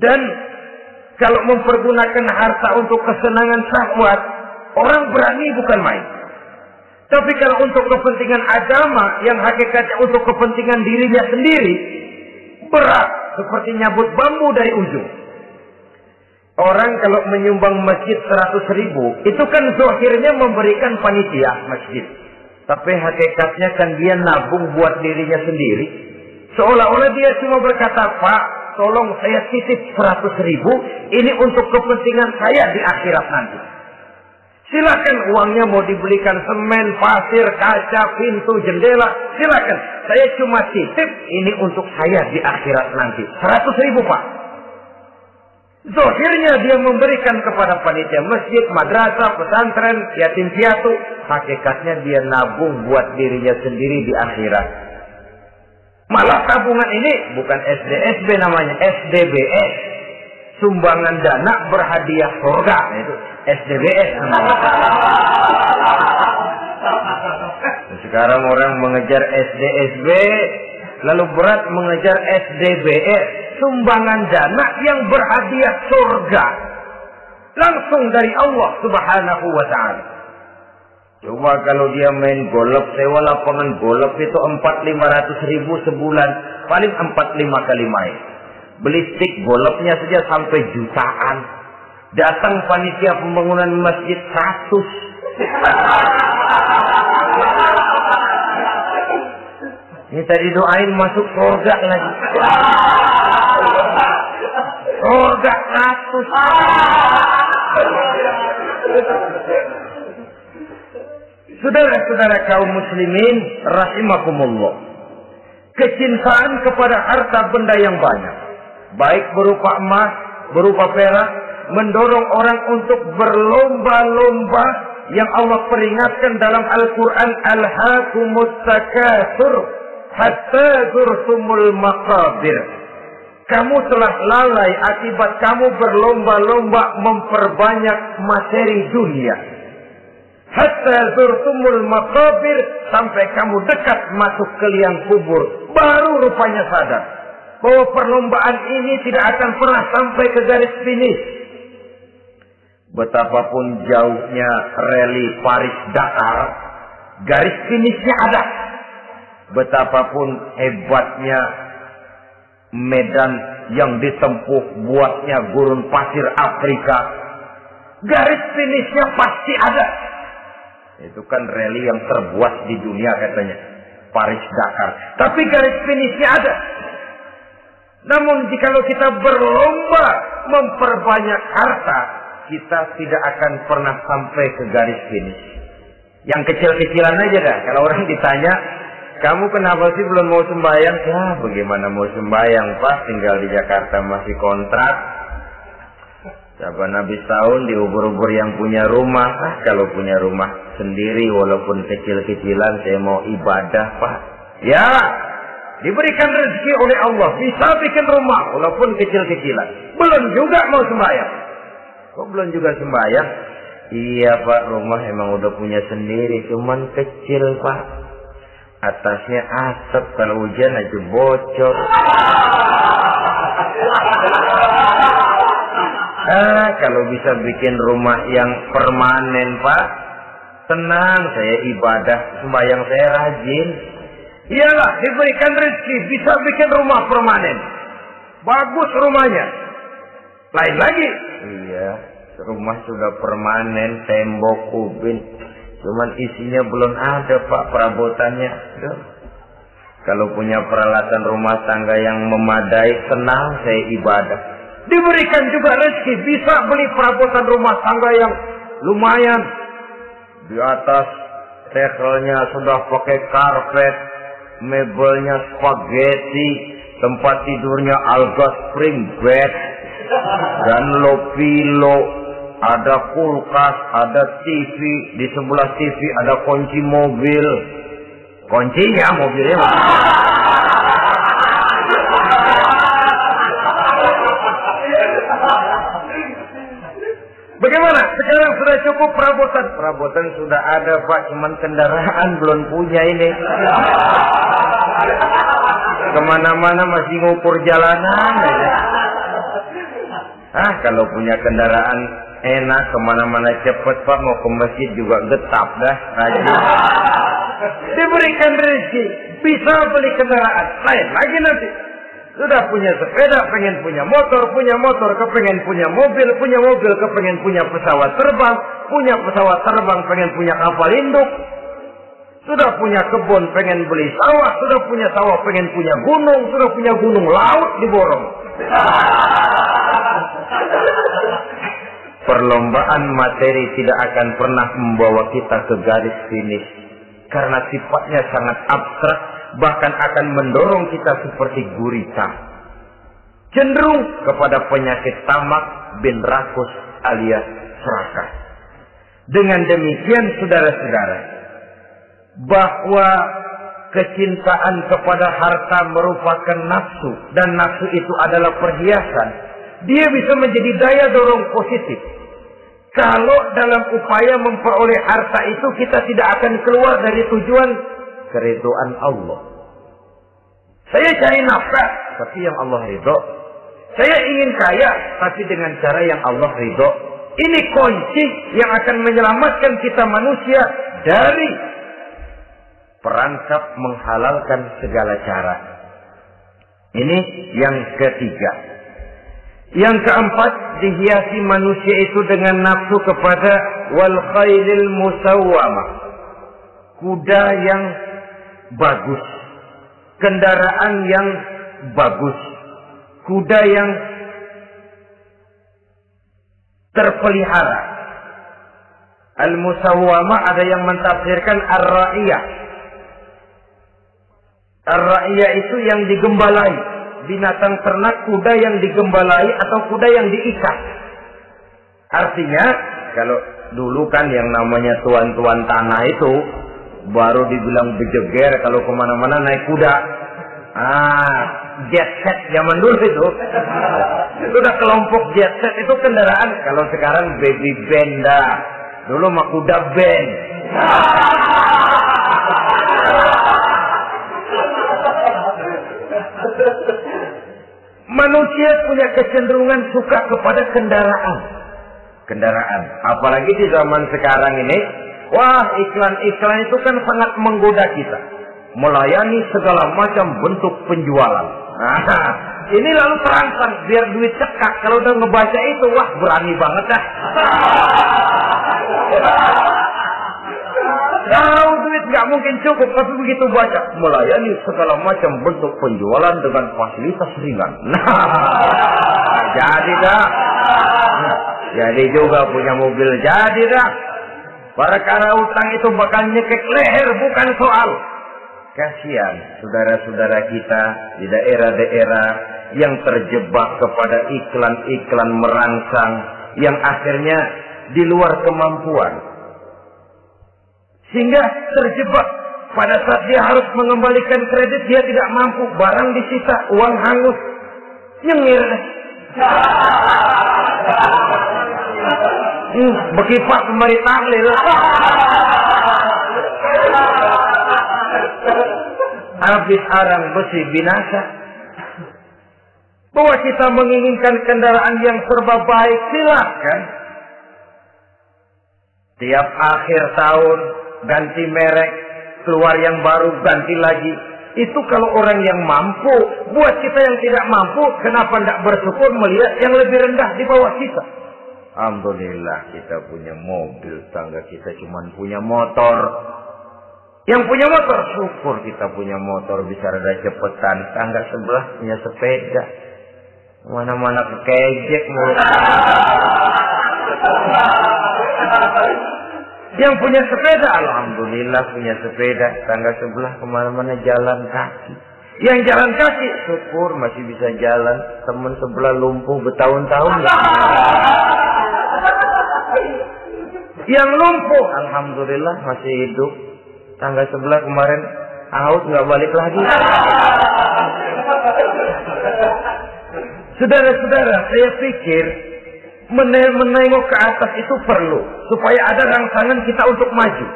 Dan kalau mempergunakan harta untuk kesenangan syahwat, orang berani bukan main. Tapi kalau untuk kepentingan agama, yang hakikatnya untuk kepentingan dirinya sendiri, berat seperti nyabut bambu dari ujung. Orang kalau menyumbang masjid 100.000, itu kan zahirnya memberikan panitia masjid. Tapi hakikatnya kan dia nabung buat dirinya sendiri. Seolah-olah dia cuma berkata, Pak, tolong saya titip 100.000, ini untuk kepentingan saya di akhirat nanti. Silakan uangnya mau dibelikan semen, pasir, kaca, pintu, jendela, silakan. Saya cuma titip, ini untuk saya di akhirat nanti. 100.000 Pak. Zahirnya dia memberikan kepada panitia masjid, madrasah, pesantren, yatim piatu. Hakikatnya dia nabung buat dirinya sendiri di akhirat. Malah tabungan ini bukan SDSB namanya, SDBS. Sumbangan dana berhadiah surga. Itu SDBS. Sekarang orang mengejar SDSB, lalu berat mengejar SDBS. Sumbangan dana yang berhadiah surga. Langsung dari Allah subhanahu wa ta'ala. Coba kalau dia main golf, sewa lapangan golf itu 400-500 ribu sebulan. Paling 4-5 kali main. Beli stick golfnya saja sampai jutaan. Datang panitia pembangunan masjid 100. Ini tadi doain masuk surga lagi. Surga 100. Saudara-saudara kaum muslimin rahimakumullah. Kecintaan kepada harta benda yang banyak, baik berupa emas, berupa perak, mendorong orang untuk berlomba-lomba yang Allah peringatkan dalam Al-Quran, Alhaakumut takatsur hatta zurtumul maqabir. Kamu telah lalai akibat kamu berlomba-lomba memperbanyak materi dunia. Hatta zurtumul maqabir, sampai kamu dekat masuk ke liang kubur, baru rupanya sadar bahwa perlombaan ini tidak akan pernah sampai ke garis finish. Betapapun jauhnya rally Paris-Dakar, garis finishnya ada. Betapapun hebatnya medan yang ditempuh buatnya gurun pasir Afrika, garis finishnya pasti ada. Itu kan rally yang terbuat di dunia katanya, Paris-Dakar. Tapi garis finishnya ada. Namun jikalau kita berlomba memperbanyak harta, kita tidak akan pernah sampai ke garis finish. Yang kecil-kecilan aja dah. Kalau orang ditanya, kamu kenapa sih belum mau sembahyang? Ya, bagaimana mau sembahyang, Pak? Tinggal di Jakarta masih kontrak. Saban habis tahun diubur-ubur yang punya rumah. Kalau punya rumah sendiri walaupun kecil-kecilan, saya mau ibadah, Pak. Ya, diberikan rezeki oleh Allah, bisa bikin rumah walaupun kecil-kecilan. Belum juga mau sembahyang. Kok belum juga sembahyang? Iya, Pak, rumah emang udah punya sendiri, cuman kecil, Pak. Atasnya asap, kalau hujan aja bocor. Kalau bisa bikin rumah yang permanen, Pak, tenang, saya ibadah, sembahyang saya rajin. Iyalah, diberikan rezeki, bisa bikin rumah permanen. Bagus rumahnya. Lain lagi. Iya, rumah sudah permanen, tembok, ubin. Cuman isinya belum ada, Pak, perabotannya. Duh. Kalau punya peralatan rumah tangga yang memadai, tenang, saya ibadah. Diberikan juga rezeki, bisa beli perabotan rumah tangga yang lumayan. Di atas tekelnya sudah pakai karpet, mebelnya spaghetti, tempat tidurnya alga spring bed, dan lo-pilo, ada kulkas, ada TV, di sebelah TV ada kunci mobil. Kuncinya mobilnya. Bagaimana? Sekarang sudah cukup perabotan. Perabotan sudah ada, Pak, cuman kendaraan belum punya ini. Kemana-mana masih ngukur jalanan. Kalau punya kendaraan enak, kemana-mana cepet, Pak. Mau ke masjid juga getap dah, rajin. Diberikan rezeki, bisa beli kendaraan. Lain lagi nanti. Sudah punya sepeda, pengen punya motor, kepengen punya mobil, kepengen punya pesawat terbang, pengen punya kapal induk. Sudah punya kebun, pengen beli sawah, sudah punya sawah, pengen punya gunung, sudah punya gunung, laut diborong. Perlombaan materi tidak akan pernah membawa kita ke garis finish. Karena sifatnya sangat abstrak, bahkan akan mendorong kita seperti gurita. Cenderung kepada penyakit tamak bin rakus alias serakah. Dengan demikian, saudara-saudara, bahwa kecintaan kepada harta merupakan nafsu, dan nafsu itu adalah perhiasan, dia bisa menjadi daya dorong positif. Kalau dalam upaya memperoleh harta itu kita tidak akan keluar dari tujuan keridhaan Allah. Saya cari nafkah, tapi yang Allah ridho. Saya ingin kaya, tapi dengan cara yang Allah ridho. Ini kunci yang akan menyelamatkan kita manusia dari perangkap menghalalkan segala cara. Ini yang ketiga. Yang keempat, dihiasi manusia itu dengan nafsu kepada wal khailil musawwamah. Kuda yang bagus, kendaraan yang bagus, kuda yang terpelihara. Al-musawwamah ada yang mentafsirkan ar-ra'iyah. Ar-ra'iyah itu yang digembalai. Binatang ternak, kuda yang digembalai atau kuda yang diikat. Artinya, kalau dulu kan yang namanya tuan-tuan tanah itu baru dibilang bejeger kalau kemana-mana naik kuda. Jet set zaman dulu itu. Sudah kelompok jet set itu kendaraan. Kalau sekarang baby benda. Dulu mah kuda band. Manusia punya kecenderungan suka kepada kendaraan. Apalagi di zaman sekarang ini, wah, iklan-iklan itu kan sangat menggoda kita. Melayani segala macam bentuk penjualan. Ini lalu terangsang biar duit cekak. Kalau udah ngebaca itu, wah, berani banget dah. Tahu duit nggak mungkin cukup, tapi begitu baca melayani segala macam bentuk penjualan dengan fasilitas ringan. Jadi dah. Jadi juga punya mobil, jadi dah. Perkara utang itu bakal nyekek leher, bukan soal. Kasihan saudara-saudara kita di daerah-daerah yang terjebak kepada iklan-iklan merangsang yang akhirnya di luar kemampuan. Sehingga terjebak pada saat dia harus mengembalikan kredit, dia tidak mampu, barang disita, uang hangus, nyengir. Bekipak kembali tahlil. Habis arang besi binasa. Bahwa kita menginginkan kendaraan yang serba baik, silakan. Tiap akhir tahun ganti merek, keluar yang baru, ganti lagi. Itu kalau orang yang mampu. Buat kita yang tidak mampu, kenapa tidak bersyukur melihat yang lebih rendah di bawah kita? Alhamdulillah kita punya mobil, tangga kita cuma punya motor. Yang punya motor, syukur kita punya motor bisa rada cepetan. Tangga sebelah punya sepeda. Mana-mana kekejek mulu. Yang punya sepeda, alhamdulillah punya sepeda. Tangga sebelah kemana-mana jalan kaki. Yang jalan kaki, syukur masih bisa jalan. Teman sebelah lumpuh bertahun-tahun. Yang lumpuh, alhamdulillah masih hidup. Tangga sebelah kemarin out nggak balik lagi. Saudara-saudara, saya pikir menengok ke atas itu perlu supaya ada rangsangan kita untuk maju.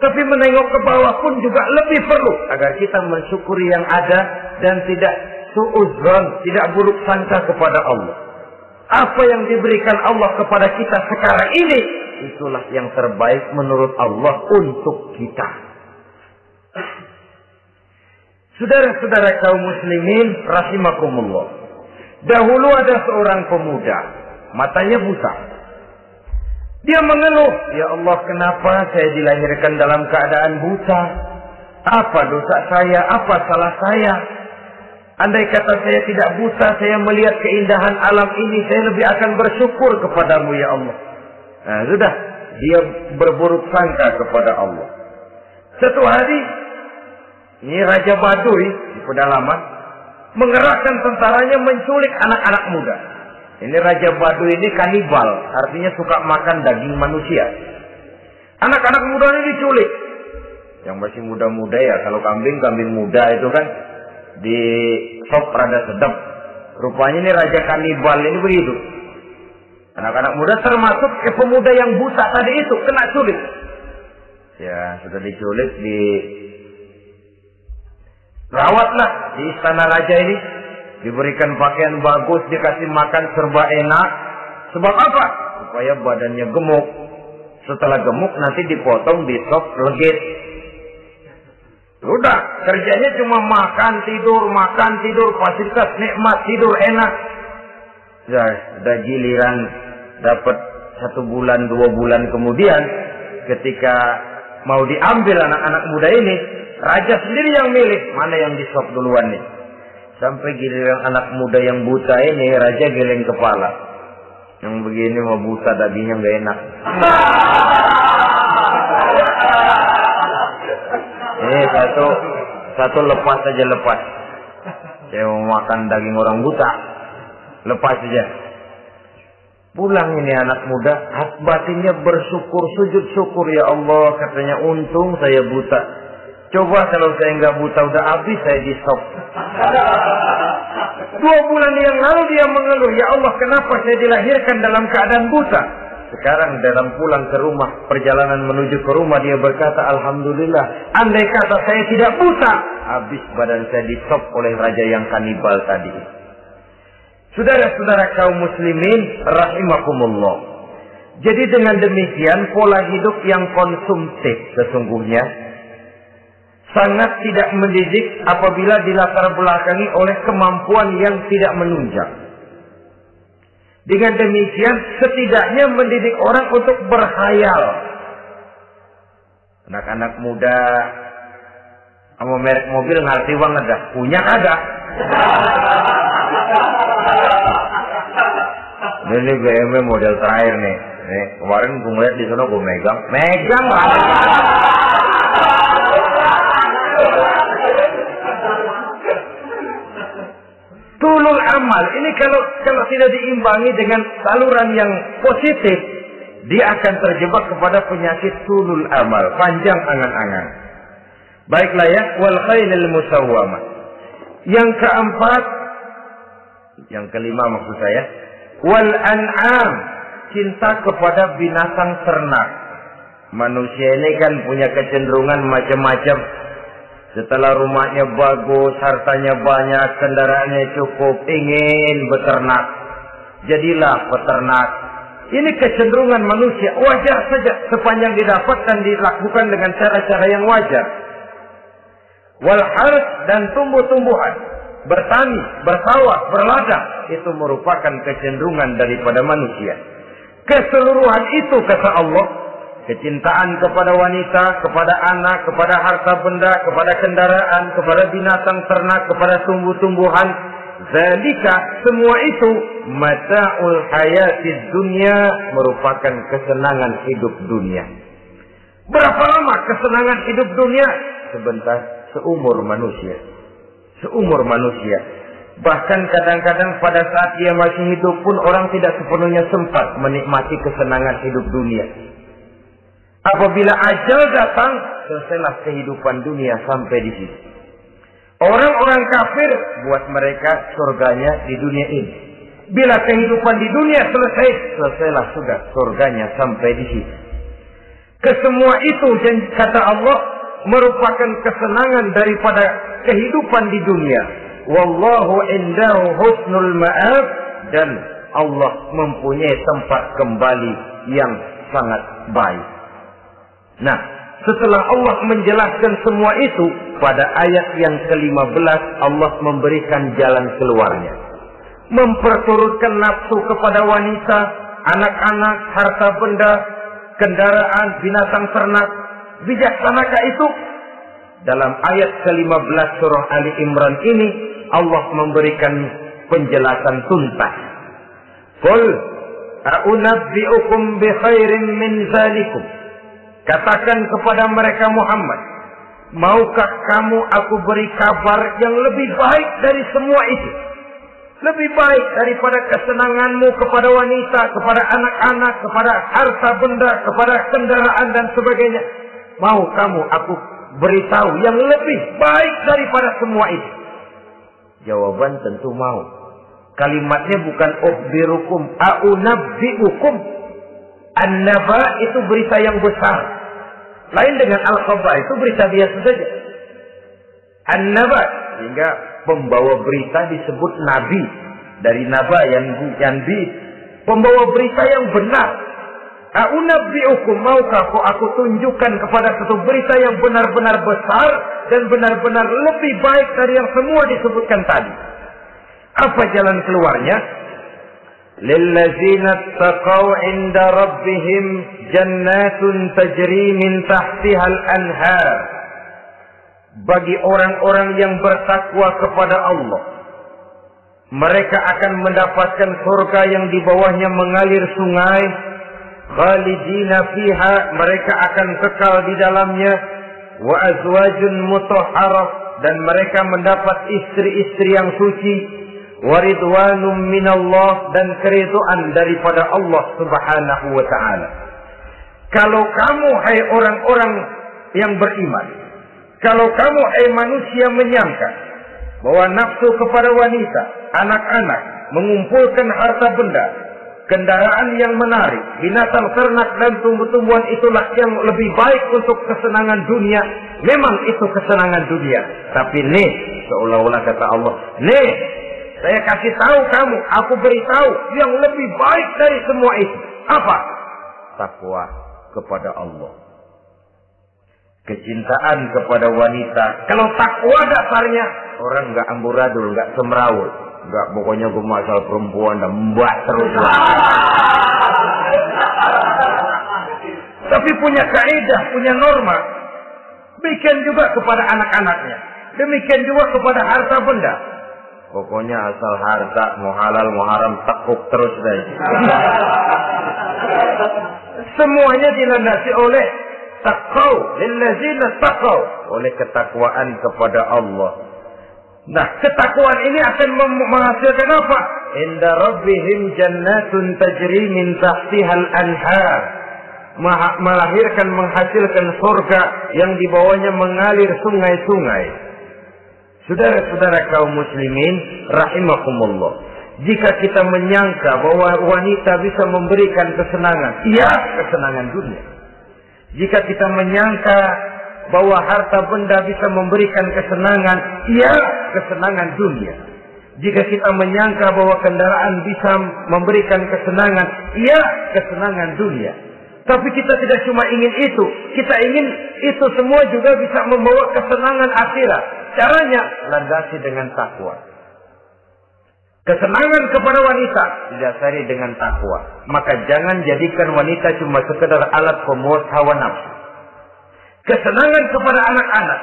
Tapi menengok ke bawah pun juga lebih perlu agar kita mensyukuri yang ada dan tidak suudzon, tidak buruk sangka kepada Allah. Apa yang diberikan Allah kepada kita sekarang ini, itulah yang terbaik menurut Allah untuk kita. Saudara-saudara kaum muslimin rahimakumullah. Dahulu ada seorang pemuda, matanya buta. Dia mengeluh, ya Allah, kenapa saya dilahirkan dalam keadaan buta? Apa dosa saya? Apa salah saya? Andai kata saya tidak buta, saya melihat keindahan alam ini, saya lebih akan bersyukur kepadamu ya Allah. Nah, sudah, dia berburuk sangka kepada Allah. Satu hari, ini Raja Baduy di pedalaman mengerahkan tentaranya menculik anak-anak muda. Ini Raja Baduy ini kanibal, artinya suka makan daging manusia. Anak-anak muda ini diculik. Yang masih muda-muda ya, kalau kambing muda itu kan di sop rada sedap. Rupanya ini Raja kanibal ini begitu. Anak-anak muda termasuk pemuda yang buta tadi itu kena culik. Ya, sudah diculik, rawatlah di istana raja ini, diberikan pakaian bagus, dikasih makan serba enak. Sebab apa? Supaya badannya gemuk. Setelah gemuk nanti dipotong di sop legit. Udah, kerjanya cuma makan tidur, fasilitas nikmat, tidur enak. Sudah giliran dapat 1 bulan 2 bulan kemudian, ketika mau diambil anak-anak muda ini, raja sendiri yang milih mana yang disop duluan nih. Sampai giliran anak muda yang buta ini, raja geleng kepala. Yang begini mau buta, dagingnya nggak enak. Ini satu lepas aja, lepas. Saya mau makan daging orang buta, lepas aja. Pulang ini anak muda, batinnya bersyukur, sujud syukur, ya Allah, katanya untung saya buta. Coba kalau saya nggak buta udah habis saya di stop. 2 bulan yang lalu dia mengeluh, ya Allah, kenapa saya dilahirkan dalam keadaan buta? Sekarang dalam pulang ke rumah, perjalanan menuju ke rumah, dia berkata, alhamdulillah, andai kata saya tidak buta, habis badan saya di stop oleh raja yang kanibal tadi. Saudara-saudara kaum muslimin rahimakumullah. Jadi dengan demikian pola hidup yang konsumtif sesungguhnya sangat tidak mendidik apabila dilatar belakangi oleh kemampuan yang tidak menunjang. Dengan demikian setidaknya mendidik orang untuk berkhayal. Anak-anak muda sama merek mobil ngerti banget dah, punya kagak? Ini BMW model terakhir nih. Nih, kemarin gue ngeliat di sana gue megang lah. Tulul amal ini kalau tidak diimbangi dengan saluran yang positif, dia akan terjebak kepada penyakit tulul amal, panjang angan-angan. Baiklah ya, wal khailil musawwamah. Yang keempat, yang kelima maksud saya, wal an'am, cinta kepada binatang ternak. Manusia ini kan punya kecenderungan macam-macam. Setelah rumahnya bagus, hartanya banyak, kendaraannya cukup, ingin beternak. Jadilah peternak. Ini kecenderungan manusia, wajar saja sepanjang didapat dan dilakukan dengan cara-cara yang wajar. Wal harth, dan tumbuh-tumbuhan, bertani, bersawah, berladang, itu merupakan kecenderungan daripada manusia. Keseluruhan itu kata Allah, kecintaan kepada wanita, kepada anak, kepada harta benda, kepada kendaraan, kepada binatang ternak, kepada tumbuh-tumbuhan, zalika, semua itu mata'ul hayatid dunya, merupakan kesenangan hidup dunia. Berapa lama kesenangan hidup dunia? Sebentar, seumur manusia. Seumur manusia. Bahkan kadang-kadang pada saat dia masih hidup pun orang tidak sepenuhnya sempat menikmati kesenangan hidup dunia. Apabila ajal datang, selesailah kehidupan dunia sampai di situ. Orang-orang kafir, buat mereka surganya di dunia ini. Bila kehidupan di dunia selesai, selesailah sudah surganya sampai di situ. Kesemua itu, kata Allah, merupakan kesenangan daripada kehidupan di dunia. Wallahu indahu husnul ma'ab, dan Allah mempunyai tempat kembali yang sangat baik. Nah, setelah Allah menjelaskan semua itu, pada ayat yang ke-15 Allah memberikan jalan keluarnya. Memperturutkan nafsu kepada wanita, anak-anak, harta benda, kendaraan, binatang ternak. Bijaksanakah itu? Dalam ayat ke-15 surah Ali Imran ini, Allah memberikan penjelasan tuntas. Qul a'unabbi'ukum bi khairin min zalikum. Katakan kepada mereka Muhammad, maukah kamu aku beri kabar yang lebih baik dari semua itu? Lebih baik daripada kesenanganmu kepada wanita, kepada anak-anak, kepada harta benda, kepada kendaraan dan sebagainya. Mau kamu aku beritahu yang lebih baik daripada semua itu? Jawaban tentu mau. Kalimatnya bukan ukhbirukum, a'unabbi'ukum. An-naba itu berita yang besar. Lain dengan al-khabar, itu berita biasa saja. An-naba, sehingga pembawa berita disebut nabi. Dari naba yang bi, pembawa berita yang benar. A'unabbi'ukum, maukah aku tunjukkan kepada satu berita yang benar-benar besar dan benar-benar lebih baik dari yang semua disebutkan tadi. Apa jalan keluarnya? Lillazina taqaw 'inda rabbihim jannatun tajri min tahtiha al-anhar. Bagi orang-orang yang bertakwa kepada Allah, mereka akan mendapatkan surga yang di bawahnya mengalir sungai. Khalidina fiha, mereka akan kekal di dalamnya. Wa azwajun mutahharah, dan mereka mendapat istri-istri yang suci. Waridwanum minallah, dan keridhaan daripada Allah subhanahu wa ta'ala. Kalau kamu hai orang-orang yang beriman, kalau kamu hai manusia menyangka bahwa nafsu kepada wanita, anak-anak, mengumpulkan harta benda, kendaraan yang menarik, binatang ternak dan tumbuh-tumbuhan itulah yang lebih baik untuk kesenangan dunia, memang itu kesenangan dunia. Tapi nih, seolah-olah kata Allah, nih, saya kasih tahu kamu, aku beritahu yang lebih baik dari semua itu. Apa? Takwa kepada Allah. Kecintaan kepada wanita. Kalau takwa dasarnya, orang nggak amburadul, nggak semrawut, nggak pokoknya gue masalah perempuan dan mbak terus. Tapi punya kaidah, punya norma. Demikian juga kepada anak-anaknya. Demikian juga kepada harta benda. Pokoknya asal harta, mau halal, mau haram, tekuk terus deh. Semuanya dilandasi oleh taqaw, lillazina taqaw, oleh ketakwaan kepada Allah. Nah, ketakwaan ini akan menghasilkan apa? Inda rabbihim jannatun tajri min tahtihal anhar. Menghasilkan surga yang di bawahnya mengalir sungai-sungai. Saudara-saudara kaum muslimin rahimakumullah. Jika kita menyangka bahwa wanita bisa memberikan kesenangan, iya, kesenangan dunia. Jika kita menyangka bahwa harta benda bisa memberikan kesenangan, iya, kesenangan dunia. Jika kita menyangka bahwa kendaraan bisa memberikan kesenangan, iya, kesenangan dunia. Tapi kita tidak cuma ingin itu, kita ingin itu semua juga bisa membawa kesenangan akhirat. Caranya landasi dengan takwa. Kesenangan kepada wanita didasari dengan takwa. Maka jangan jadikan wanita cuma sekedar alat pemuas hawa nafsu. Kesenangan kepada anak-anak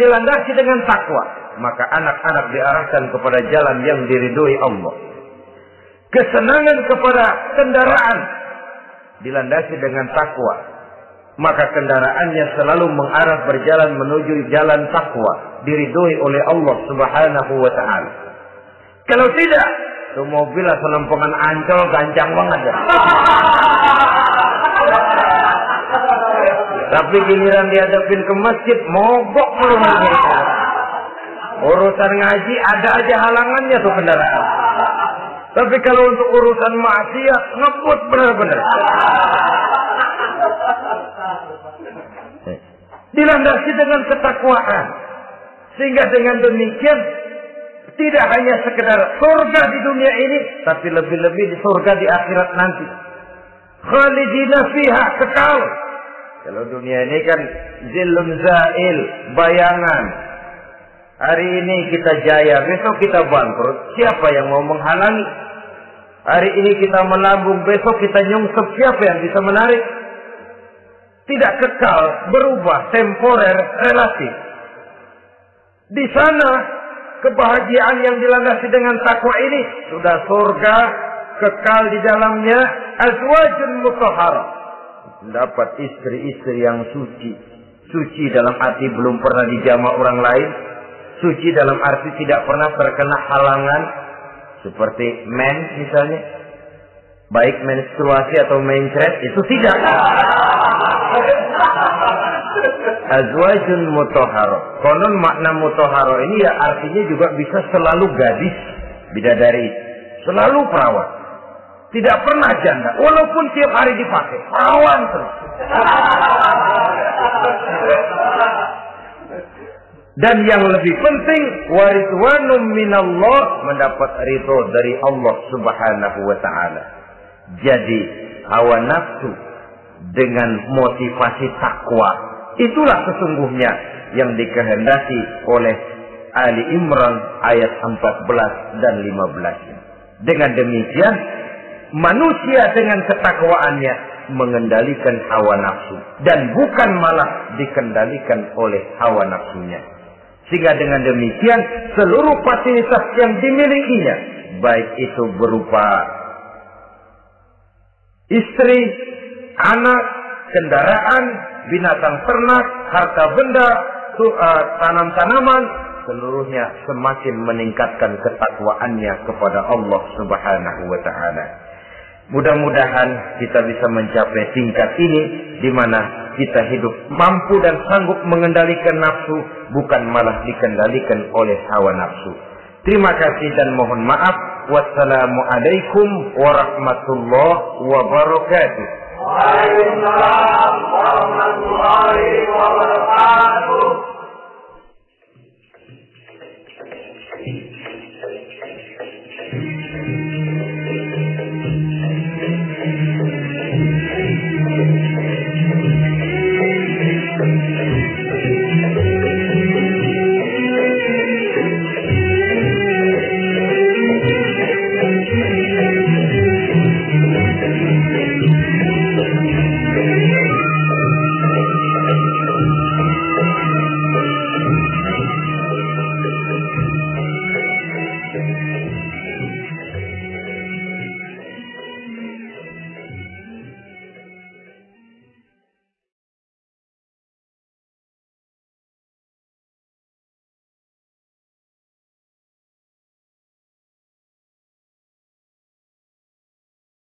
dilandasi dengan takwa. Maka anak-anak diarahkan kepada jalan yang diridhoi Allah. Kesenangan kepada kendaraan dilandasi dengan takwa. Maka kendaraannya selalu mengarah berjalan menuju jalan takwa, diridhoi oleh Allah Subhanahu wa taala. Kalau tidak, itu mobil selempengan Ancol gancang banget ya. Tapi giliran dihadapin ke masjid, mogok melulu. Urusan ngaji ada aja halangannya tuh kendaraan. Tapi kalau untuk urusan maksiat, ngebut benar-benar. Dilandasi dengan ketakwaan. Sehingga dengan demikian, tidak hanya sekedar surga di dunia ini, tapi lebih-lebih di surga di akhirat nanti. Khalidina fiha, kekal. Kalau dunia ini kan zillun zail, bayangan. Hari ini kita jaya, besok kita bangkrut. Siapa yang mau menghalangi? Hari ini kita melambung, besok kita nyungsep. Siapa yang bisa menarik? Tidak kekal, berubah, temporer, relatif. Di sana kebahagiaan yang dilandasi dengan takwa ini sudah surga, kekal di dalamnya, azwajun mutahharah. Dapat istri-istri yang suci. Suci dalam arti belum pernah dijamah orang lain. Suci dalam arti tidak pernah terkena halangan. Seperti men misalnya. Baik menstruasi atau mencret, itu tidak. Azwajun mutahharah. Konon makna mutahharah ini ya artinya juga bisa selalu gadis, bidadari, selalu perawan. Tidak pernah janda, walaupun tiap hari dipakai, perawan terus. Dan yang lebih penting, waridwanum minallah, mendapat ridho dari Allah Subhanahu wa taala. Jadi hawa nafsu dengan motivasi takwa, itulah sesungguhnya yang dikehendaki oleh Ali Imran ayat 14 dan 15. Dengan demikian, manusia dengan ketakwaannya mengendalikan hawa nafsu dan bukan malah dikendalikan oleh hawa nafsunya. Sehingga dengan demikian seluruh fasilitas yang dimilikinya, baik itu berupa istri, anak, kendaraan, binatang ternak, harta benda, tanam-tanaman, seluruhnya semakin meningkatkan ketakwaannya kepada Allah Subhanahu wa taala. Mudah-mudahan kita bisa mencapai tingkat ini di mana kita hidup mampu dan sanggup mengendalikan nafsu, bukan malah dikendalikan oleh hawa nafsu. Terima kasih dan mohon maaf. Wassalamualaikum warahmatullahi wabarakatuh. Waalaikumsalam warahmatullahi wabarakatuh.